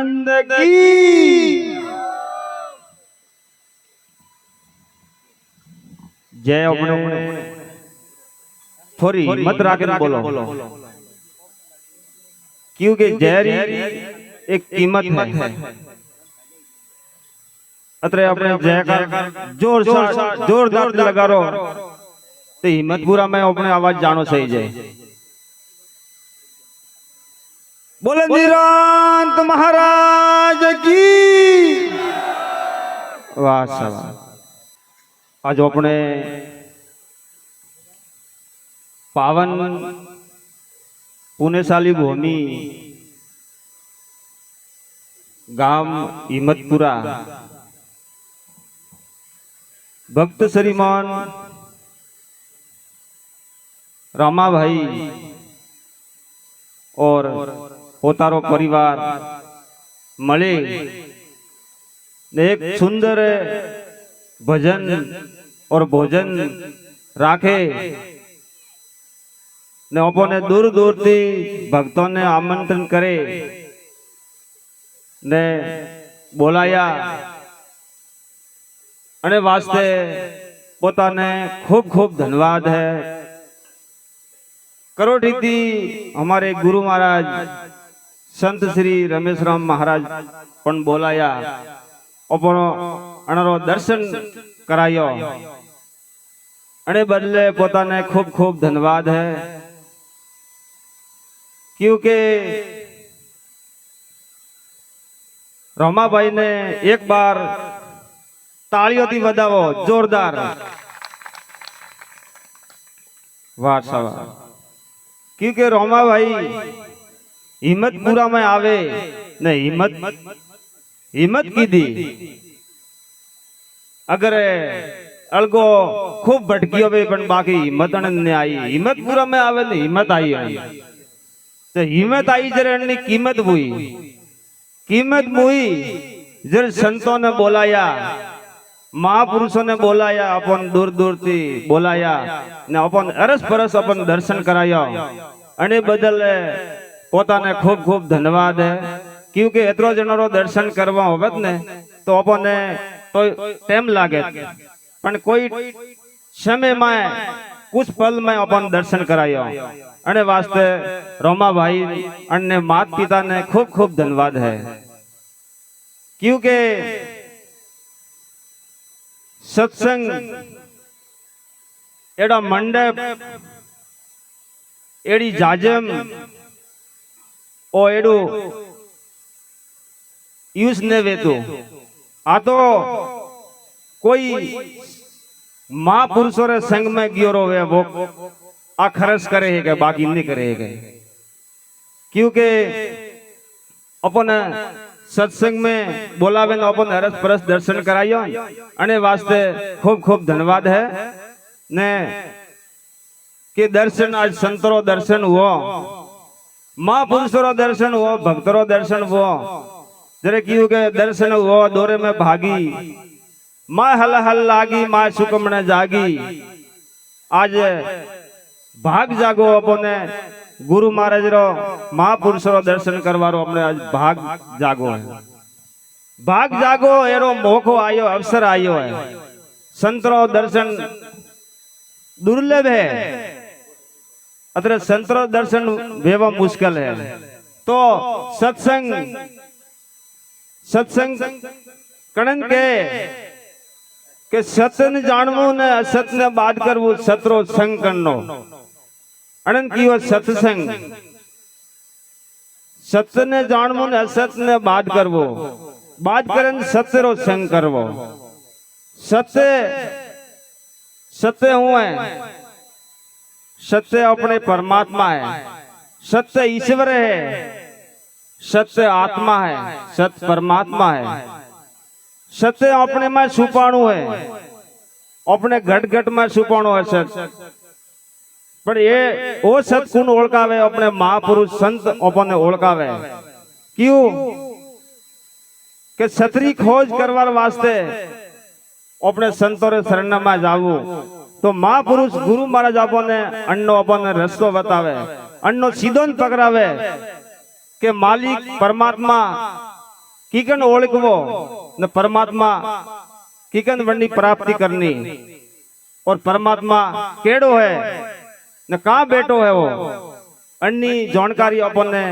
प्रेमानंद की जय। अपने थोड़ी मत राके बोलो, क्योंकि जयरी एक कीमत है। अतरे अपने जयकार जोरदार लगा रो तो हिम्मतपुरा में अपने आवाज जानो सही जाए। बोले निरांत महाराज की वाह सवाह। आज अपने पावन पुण्यशाली भूमि गाम हिम्मतपुरा भक्त श्रीमान रामा भाई और पोतारो परिवार मळे एक सुंदर भजन और भोजन राखे ने अपने दूर दूर थी भक्तों ने आमंत्रण करे ने बोलाया अने वास्ते पोताने खूब खूब धन्यवाद है। करोड़ी थी हमारे गुरु महाराज संत श्री रमेश राम महाराज पण बोलाया अपनो अणरो दर्शन करायो अने बदले पोताने खूब खूब धन्यवाद है। क्योंकि रोमाभाई ने एक बार तालियों थी बधावो जोरदार वाह सवाह। क्योंकि रोमा भाई हिम्मतपुरा में आवे ने हिम्मत की दी। अगर अलगो खूब भटकी होवे पण बाकी हिम्मत ने आई। हिम्मतपुरा में आवे ने हिम्मत आई तो हिम्मत आई जरे अननी कीमत मुई जरे संतों ने बोलाया महापुरुषों ने बोलाया अपन दूर दूर थी बोलाया ने अपन अरस परस अपन दर्शन कराया अने बदल पोताने खूब खूब धन्यवाद है। क्योंकि एतरो जणो दर्शन करवा होवत ने तो अपने तो टाइम लागे पण कोई समय में कुछ पल में अपन दर्शन कराया अने वास्ते रोमा भाई अन्य मात पिता ने खूब खूब धन्यवाद है। क्योंकि सत्संग एड़ा मंडप एड़ी जाजम ओ एड़ो यूज ने वेतो आ तो कोई महापुरुषों रे संग में गियो रोवे वो आ खरस करे है के बाकी नहीं करे है। क्योंकि अपन सत्संग में बोलावे न अपन हरस परस दर्शन करायो अने वास्ते खूब खूब धन्यवाद है ने कि दर्शन आज संतरो दर्शन हुआ महापुरुषों दर्शन हुआ भक्तरो दर्शन हुआ जरे क्यों के दर्शन हुआ दौरे में भागी माँ हल हल लागी माँ सुकमने जागी। आज भाग जागो अपने गुरु महाराज रो महापुरुषो दर्शन करवारो अपने आज भाग जागो है। भाग जागो एरो मौको आयो अवसर आयो है। संतरो दर्शन दुर्लभ है अतरे संतरो दर्शन वेवा मुश्किल है। तो सत्संग कणन के सत्य ने जानवो ने असत ने बात करवो सतरो संग करनो अनंत की वो सत्संग सत्य ने जानवो ने असत ने बात करवो बात करन सत्य रो संग करवो। सत्य हुए सत्य अपने परमात्मा है। सत्य ईश्वर है। सत्य आत्मा है। सत्य परमात्मा है। सत्य अपने में छुपाणु है अपने घट घट में छुपाणु है सत्य पर ये वो सत कुण ओळखावे अपने महापुरुष संत अपने ओळखावे। क्यों के सतरी खोज करवार वास्ते अपने संतों रे शरण में जावू तो महापुरुष गुरु महाराज अपने अन्नो अपने रस्तो बतावे अन्नो सीधो पकड़ावे के मालिक परमात्मा किकन ओळखवो न परमात्मा किकन वंडी प्राप्ति करनी और परमात्मा केड़ो है न कहाँ बैठो है वो अन्नी जानकारी अपन ने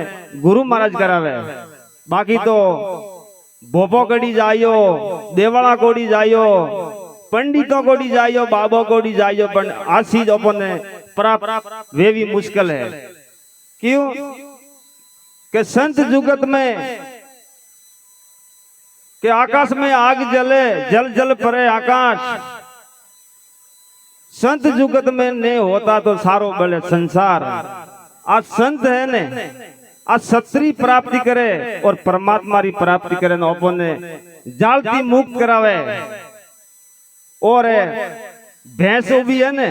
गुरु महाराज करावे। बाकी तो भोपो कड़ी जायो, देवाला कोड़ी जायो, पंडितों कोड़ी जायो, बाबो कोड़ी जायो, पण आ चीज अपन ने प्राप्त वेवी मुश्किल है। क्यों कि संत जुगत में कि आकाश में आग जले, जल जल परे आकाश, संत जुगत में नहीं होता तो सारो बले संसार। आज संत है ने आज सत्री प्राप्ति करे और परमात्मा री प्राप्ति करे न अपन ने जालती मुक्त करावे। और भैंस उभी है ने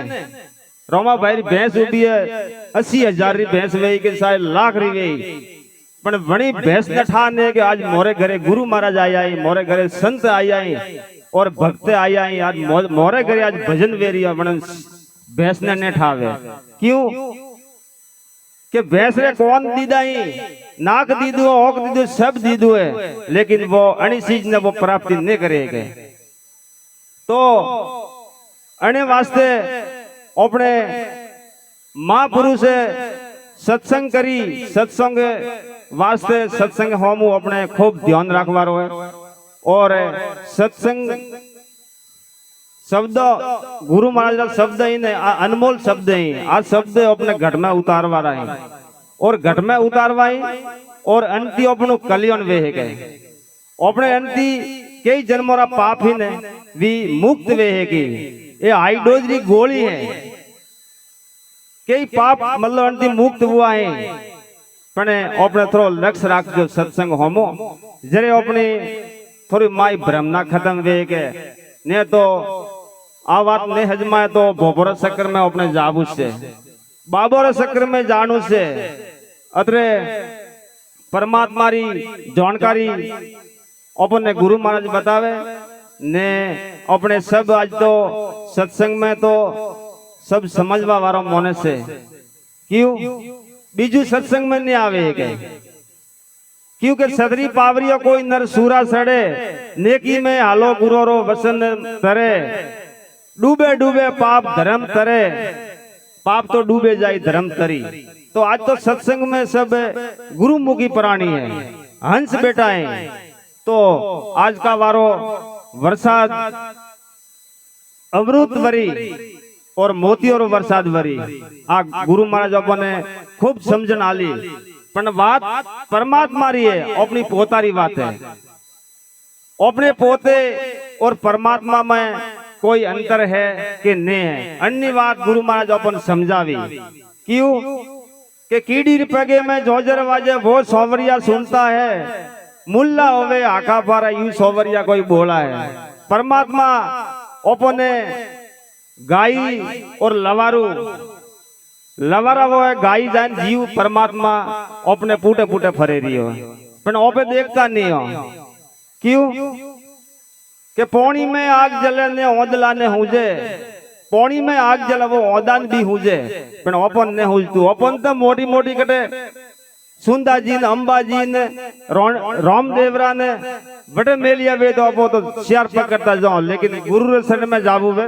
रोमा भाई भैंस उभी है 80,000 री भैंस वेई के शायद लाख री वेई, पण वणी भैंस न ठाने के आज मोरे घरे गुरु महाराज आया है, मोरे घरे संत आया है और भक्त आया है, आज मोरे घरे आज भजन वेरिया पण भैंस ने ठावे। क्यों कि भैंस रे कौन दीदा ही नाक दीदू ओक दीदू सब दीदू है, लेकिन वो अणी चीज ने वो प्राप्ति नहीं करेगा। तो अणे वास्ते अपने महापुरुष सत्संग करी, सत्संग वास्ते सत्संग होमू अपने खूब ध्यान रखवारो है। और सत्संग शब्द गुरु महाराज का शब्द ही नहीं, अनमोल शब्द ही आज शब्द अपने घट में उतारवा रहे हैं और घट में उतारवाई और अंति अपनो कल्याण वे गए। अपने अंति कई जन्मों रा पाप ही ने भी मुक्त वे है कि ये हाई डोज री गोली है, कई पाप मतलब अंति मुक्त हुआ है। पण अपने थोड़ो लक्ष्य राख जो सत्संग होमो जरे अपनी थोड़ी माई भ्रमना खत्म वे के ने तो आ बात ने हजमाए तो भोपोर चक्कर में अपने जाबू से बाबोर चक्कर में जानू से अतरे परमात्मा री जानकारी अपने गुरु महाराज बतावे ने अपने सब आज तो सत्संग में तो सब समझवा वारो मोने से। क्यों बीजू सत्संग में नहीं आवे गए, क्योंकि सदरी पावरियो कोई नर सूरा सड़े, नेकी में हालो गुरोरो वसन तरे, डूबे डूबे पाप धर्म तरे, पाप तो डूबे जाए धर्म तरी। तो आज तो सत्संग में सब गुरुमुखी प्राणी है, हंस बेटा है। तो आज का वारो वरसाद अमृत वरी और मोतियों वरसाद वरी आ गुरु महाराज अपने खूब समझन आली। पण बात परमात्मा री है, अपनी पोतारी बात है। अपने पोते और परमात्मा में कोई अंतर है कि नहीं है, अन्य बात गुरु महाराज अपन समझावी। क्यों कि कीड़ी पगे में जोजर वाजे वो सोवरिया सुनता है, मुल्ला होवे आखा पारा यू सोवरिया कोई बोला है। परमात्मा अपने गाई और लवारू, लवारा वो है गाई जान जीव, परमात्मा अपने पूटे पूटे फरे रही हो पर ओपे देखता नहीं हो। क्यों कि पौनी में आग जले ने ओदला ने हुजे, पौनी में आग जले वो ओदान भी हुजे पण ओपन ने हुजतू। ओपन तो मोटी मोटी कटे सुंदा जी ने अंबा जी ने रामदेवरा ने बड़े मेलिया वे तो अपो तो शेर पकड़ता जाओ, लेकिन गुरु शरण में जाबू वे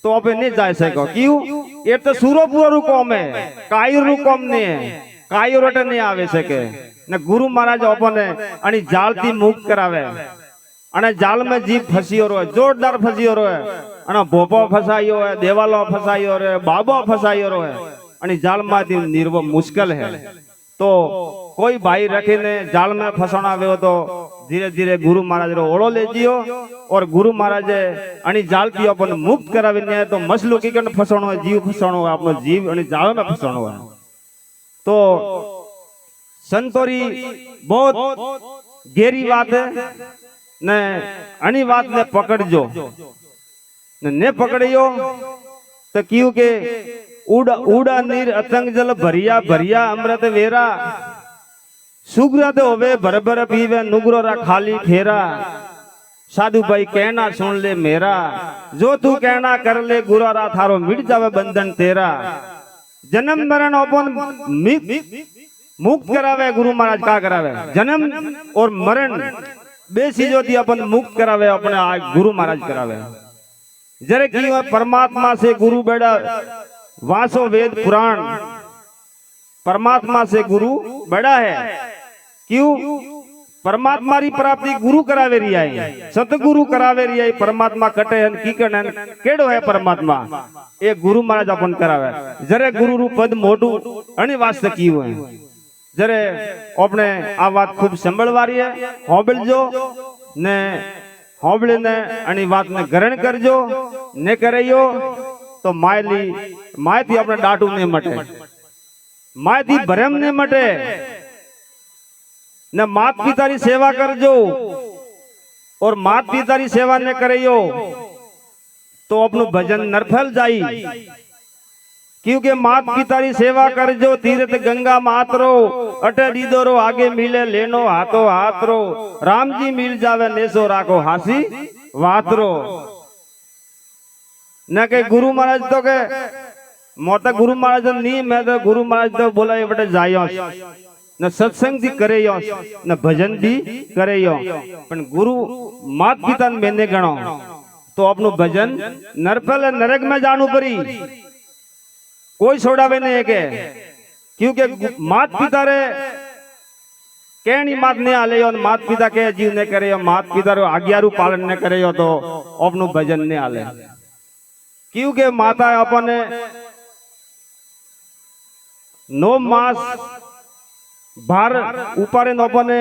तो अपे नहीं जा सको। क्यों ये तो सूरोपुर रुकोम है, कायूर रुकोम नहीं है, कायूर अटे नहीं आवे सके ने। गुरु महाराज अपने अनी जालती मुक्त करावे अने जाल में जीव फसियो रहे, जोरदार फसियो रहे, अने भोपो फसायो है, देवालो फसायो रहे, बाबो फसायो रहे, अनी जाल में निर्वो मुश्किल है। तो कोई भाई रखी ने जाल में फसाना वे तो धीरे धीरे गुरु महाराज रो ओळो ले जियो और गुरु महाराज अनी जाल थी अपन मुक्त करावी ने तो मसलो की कन फसाणो है, जीव फसाणो है, अपनो जीव अनी जाल में फसाणो है। तो संतोरी बहुत गेरी बात है ने अनी बात ने पकड़जो ने पकड़ियो तो क्यों के उड़ा उड़ा नीर अतंग जल भरिया भरिया अमृत वेरा, सुग्रत होवे भर भर पीवे नुगरो रा खाली फेरा। साधु भाई कहना सुन ले मेरा, जो तू कहना कर ले गुरु रा थारो मिट जावे बंधन तेरा। जन्म मरण अपन मुक्त करावे गुरु महाराज का करावे जन्म और मरण बे चीजों थी अपन मुक्त करावे अपने गुरु महाराज करावे। जरे की परमात्मा से गुरु बेड़ा वासो वेद पुराण परमात्मा से गुरु बड़ा है। क्यों? परमात्मा री प्राप्ति गुरु करावे रही है, सतगुरु करावे रही है। परमात्मा कटे हन की कटन केड़ो है परमात्मा एक गुरु महाराज अपन करावे। जरे गुरु रू पद मोटू अणी वास्ते कीयो है। जरे अपने आ बात खूब संभळवारी है होबळजो ने होबळे ने अणी बात ने ग्रहण करजो ने करयो तो मायथी अपने डाटू ने मटे, मायथी भरम ने मटे। न मात पिता री सेवा करजो और मात पिता री सेवा ने करियो तो अपनो भजन नरफल जाई। क्योंकि मात पिता री सेवा करजो तीर्थ गंगा मातरो अटे दीदोरो आगे मिले लेनो हाथो हाथरो राम जी मिल जावे नेसो राखो हासी वातरो। न के गुरु महाराज तो के मोटा गुरु महाराज नहीं मैं तो गुरु महाराज तो बोला ये बटे जायो न सत्संग भी करे न भजन भी करे पण गुरु मात पिता मैंने गणो तो अपनो भजन नरफल नरक में जाणू पड़ी कोई छोड़ावे नहीं के। क्योंकि मात पिता रे कहनी मात ने आले मात पिता के जीव ने करे मात पिता रो आज्ञारू पालन ने करे तो अपनो भजन ने आले। क्योंकि माता अपने 9 मास बार ऊपर अपने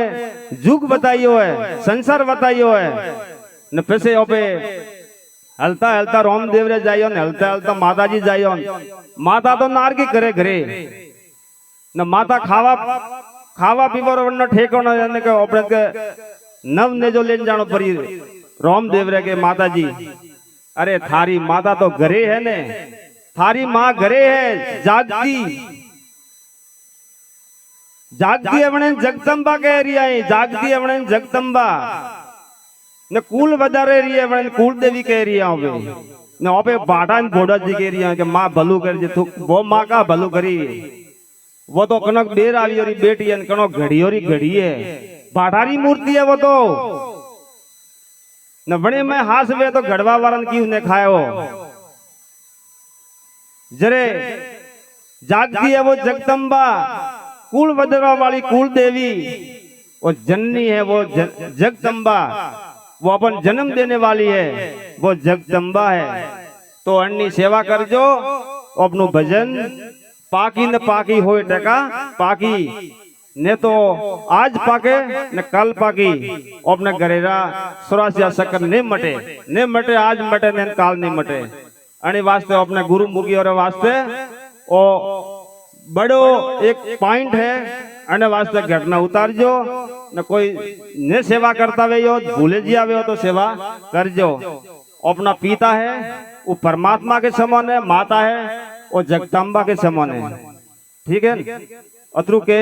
जुग बताइयो है संसार बताइयो है न पैसे ओपे हलता हलता रामदेव रे जाइयो ने हलता हलता माता जी जाइयो। माता तो नारकी करे घरे न माता खावा पीवा रो न ठेकाणो ने के अपने के नव ने जो लेन जानो परी रामदेव रे के माता जी अरे थारी माता तो घरे है ने थारी माँ घरे है जागती जागती अपने जगदंबा कह रही है जागती अपने जगदंबा ने कुल वधारे रही है अपने कुल देवी कह रही है ने ओपे बाटा ने भोड़ा जी कह रही है कि माँ भलू कर जे तू वो माँ का भलू करी वो तो कनक बेर आई और बेटी है कनो घड़ी और घड़ी है बाटारी मूर्ति है वो तो न बने में हाथ वे तो घड़वा वारन की उन्हें खायो। जरे जागती है वो जगदंबा कुल वधवा वाली कुल देवी और जननी है वो जगदंबा वो अपन जन्म देने वाली है वो जगदंबा है। तो अन्नी सेवा करजो अपनो भजन पाकी न पाकी होए टका पाकी ने तो आज पाके न कल पाकी अपने घरेरा 84 शक्कर ने मटे आज मटे ने काल नहीं मटे। अने वास्ते अपने गुरु मुखी और वास्ते ओ बड़ो एक पॉइंट है अने वास्ते घटना उतारजो न कोई ने सेवा करता वे भूले जी आवे हो तो सेवा करजो। अपना पिता है वो परमात्मा के समान है माता है वो जगदंबा के समान है। ठीक है अतरु के